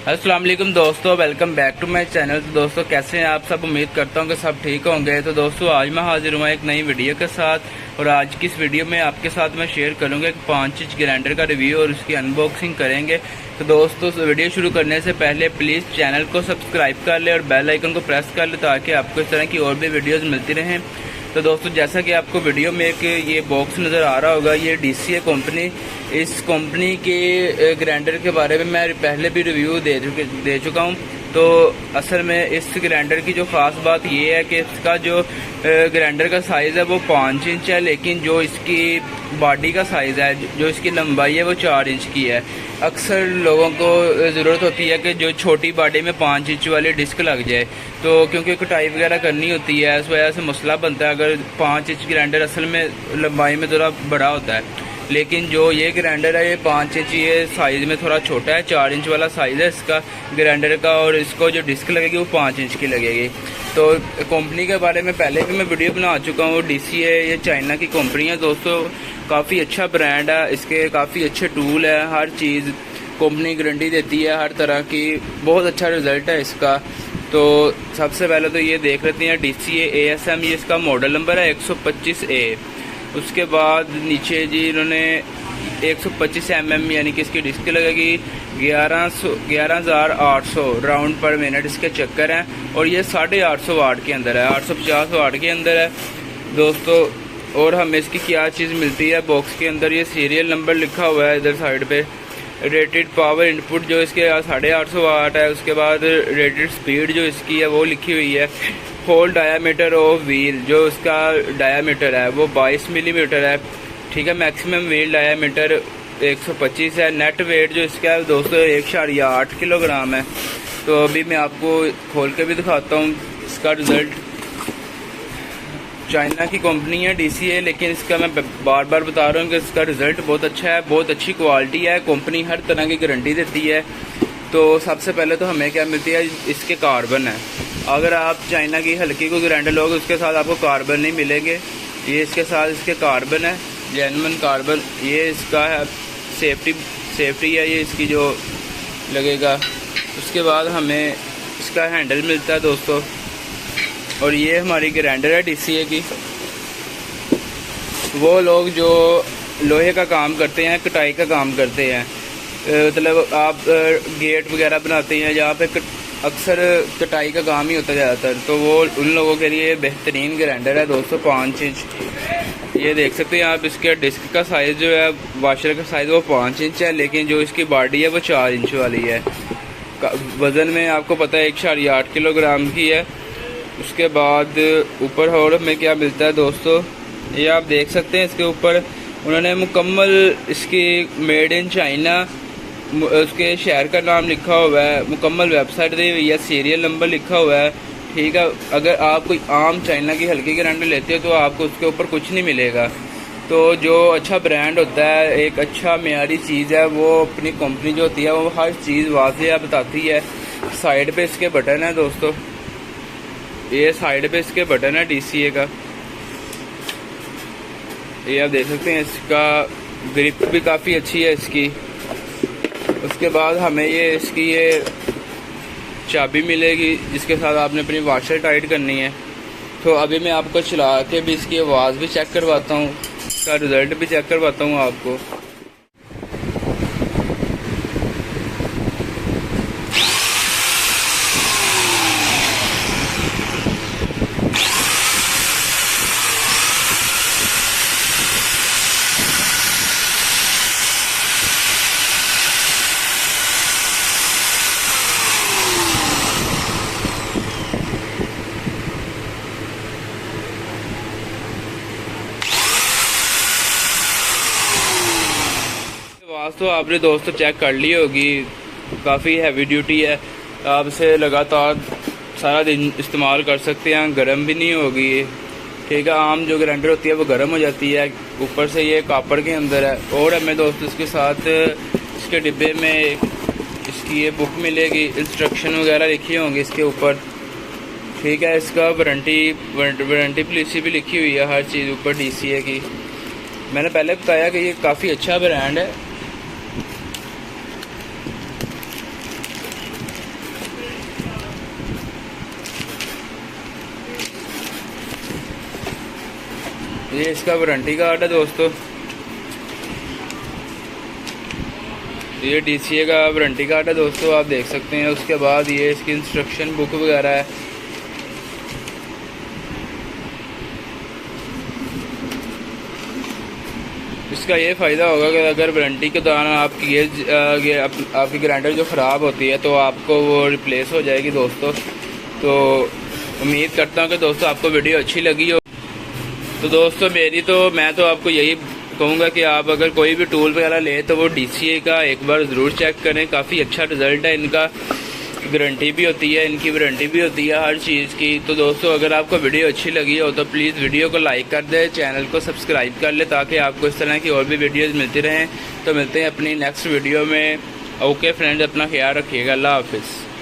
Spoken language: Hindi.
अस्सलाम वालेकुम दोस्तों, welcome back to my channel. तो दोस्तों कैसे हैं आप सब? उम्मीद करता हूं कि सब ठीक होंगे। तो दोस्तों आज मैं हाजिर हुआ एक नई वीडियो के साथ और आज की इस वीडियो में आपके साथ मैं शेयर करूंगा एक 5 इंच ग्राइंडर का रिव्यू और उसकी अनबॉक्सिंग करेंगे। तो दोस्तों वीडियो शुरू करने से पहले प्लीज़ चैनल को सब्सक्राइब कर ले और बेल आइकन को प्रेस कर ले ताकि आपको इस तरह की और भी वीडियोज़ मिलती रहें। तो दोस्तों जैसा कि आपको वीडियो में एक ये बॉक्स नज़र आ रहा होगा, ये DCA कंपनी, इस कंपनी के ग्राइंडर के बारे में मैं पहले भी रिव्यू दे चुका हूँ। तो असल में इस ग्राइंडर की जो ख़ास बात ये है कि इसका जो ग्राइंडर का साइज़ है वो 5 इंच है, लेकिन जो इसकी बॉडी का साइज़ है, जो इसकी लंबाई है वो 4 इंच की है। अक्सर लोगों को ज़रूरत होती है कि जो छोटी बॉडी में 5 इंच वाली डिस्क लग जाए, तो क्योंकि कटाई वगैरह करनी होती है, इस वजह से मसला बनता है। अगर 5 इंच ग्राइंडर असल में लंबाई में थोड़ा बड़ा होता है, लेकिन जो ये ग्राइंडर है ये 5 इंच, ये साइज़ में थोड़ा छोटा है। 4 इंच वाला साइज़ है इसका ग्राइंडर का और इसको जो डिस्क लगेगी वो 5 इंच की लगेगी। तो कंपनी के बारे में पहले भी मैं वीडियो बना चुका हूँ। DCA ये चाइना की कंपनी है दोस्तों, काफ़ी अच्छा ब्रांड है, इसके काफ़ी अच्छे टूल है, हर चीज़ कंपनी गारंटी देती है हर तरह की, बहुत अच्छा रिज़ल्ट है इसका। तो सबसे पहले तो ये देख लेते हैं DCA ASM, ये इसका मॉडल नंबर है 125A। उसके बाद नीचे जी इन्होंने 125 mm यानी कि इसकी डिस्क लगेगी 11,800 राउंड पर मिनट इसके चक्कर हैं और ये 850 वाट के अंदर है, 850 वाट के अंदर है दोस्तों। और हमें इसकी क्या चीज़ मिलती है बॉक्स के अंदर, ये सीरियल नंबर लिखा हुआ है इधर साइड पे। रेटेड पावर इनपुट जो इसके 850 वाट है, उसके बाद रेटेड स्पीड जो इसकी है वो लिखी हुई है। होल डायामीटर ऑफ व्हील, जो इसका डायामीटर है वो 22 मिलीमीटर है, ठीक है। मैक्सिमम व्हील डायामीटर 125 है। नेट वेट जो इसका है दोस्तों 1.8 किलोग्राम है। तो अभी मैं आपको खोल के भी दिखाता हूँ इसका रिज़ल्ट। चाइना की कंपनी है DCA, लेकिन इसका मैं बार बार बता रहा हूँ कि इसका रिज़ल्ट बहुत अच्छा है, बहुत अच्छी क्वालिटी है, कंपनी हर तरह की गारंटी देती है। तो सबसे पहले तो हमें क्या मिलती है, इसके कार्बन है। अगर आप चाइना की हल्की को ग्राइंडर लोगे उसके साथ आपको कार्बन नहीं मिलेंगे, ये इसके साथ इसके कार्बन है, जेन्युइन कार्बन। ये इसका है सेफ्टी है ये इसकी जो लगेगा। उसके बाद हमें इसका हैंडल मिलता है दोस्तों, और ये हमारी ग्राइंडर है DCA की। वो लोग जो लोहे का काम करते हैं, कटाई का काम करते हैं, मतलब आप गेट वगैरह बनाते हैं जहाँ पे अक्सर कटाई का काम ही होता है ज़्यादातर, तो वो उन लोगों के लिए बेहतरीन ग्राइंडर है दोस्तों। 5 इंच ये देख सकते हैं आप। इसके डिस्क का साइज़ जो है, वाशर का साइज़ वो 5 इंच है, लेकिन जो इसकी बॉडी है वो 4 इंच वाली है। वज़न में आपको पता है 1.8 किलोग्राम की है। उसके बाद ऊपर और में क्या मिलता है दोस्तों, ये आप देख सकते हैं। इसके ऊपर उन्होंने मुकम्मल इसकी मेड इन चाइना, उसके शहर का नाम लिखा हुआ है, मुकम्मल वेबसाइट दी हुई है, सीरियल नंबर लिखा हुआ है, ठीक है। अगर आप कोई आम चाइना की हल्की ग्राइंडर लेते हो तो आपको उसके ऊपर कुछ नहीं मिलेगा। तो जो अच्छा ब्रांड होता है, एक अच्छा मेयारी चीज़ है, वो अपनी कंपनी जो होती है वो हर चीज़ वाज़ेह बताती है। साइड पे इसके बटन है दोस्तों, ये साइड पे इसके बटन है DCA का, ये आप देख सकते हैं। इसका ग्रिप भी काफ़ी अच्छी है इसकी। उसके बाद हमें ये इसकी ये चाबी मिलेगी जिसके साथ आपने अपनी वाशर टाइट करनी है। तो अभी मैं आपको चला के भी इसकी आवाज़ भी चेक करवाता हूँ, इसका रिज़ल्ट भी चेक करवाता हूँ आपको। आवाज़ तो आपने दोस्तों चेक कर ली होगी, काफ़ी हैवी ड्यूटी है, आप इसे लगातार सारा दिन इस्तेमाल कर सकते हैं, गर्म भी नहीं होगी, ठीक है। आम जो ग्राइंडर होती है वो गर्म हो जाती है। ऊपर से ये कापड़ के अंदर है। और हमें दोस्तों इसके साथ इसके डिब्बे में इसकी ये बुक मिलेगी, इंस्ट्रक्शन वगैरह लिखी होंगी इसके ऊपर, ठीक है। इसका वारंटी पॉलिसी भी लिखी हुई है हर चीज़ ऊपर DCA की। मैंने पहले बताया कि ये काफ़ी अच्छा ब्रांड है। ये इसका वारंटी कार्ड है दोस्तों, ये DCA का वारंटी कार्ड है दोस्तों, आप देख सकते हैं। उसके बाद ये इसकी इंस्ट्रक्शन बुक वगैरह है। इसका ये फ़ायदा होगा कि अगर वारंटी के दौरान आपकी आपकी ग्राइंडर जो ख़राब होती है तो आपको वो रिप्लेस हो जाएगी दोस्तों। तो उम्मीद करता हूँ कि दोस्तों आपको वीडियो अच्छी लगी हो। तो दोस्तों मैं तो आपको यही कहूँगा कि आप अगर कोई भी टूल वगैरह ले तो वो DCA का एक बार ज़रूर चेक करें। काफ़ी अच्छा रिज़ल्ट है इनका, गारंटी भी होती है, इनकी वारंटी भी होती है हर चीज़ की। तो दोस्तों अगर आपको वीडियो अच्छी लगी हो तो प्लीज़ वीडियो को लाइक कर दें, चैनल को सब्सक्राइब कर ले ताकि आपको इस तरह की और भी वीडियोज़ मिलती रहें। तो मिलते हैं अपनी नेक्स्ट वीडियो में। ओके फ्रेंड्स, अपना ख्याल रखिएगा। अल्लाह हाफिज़।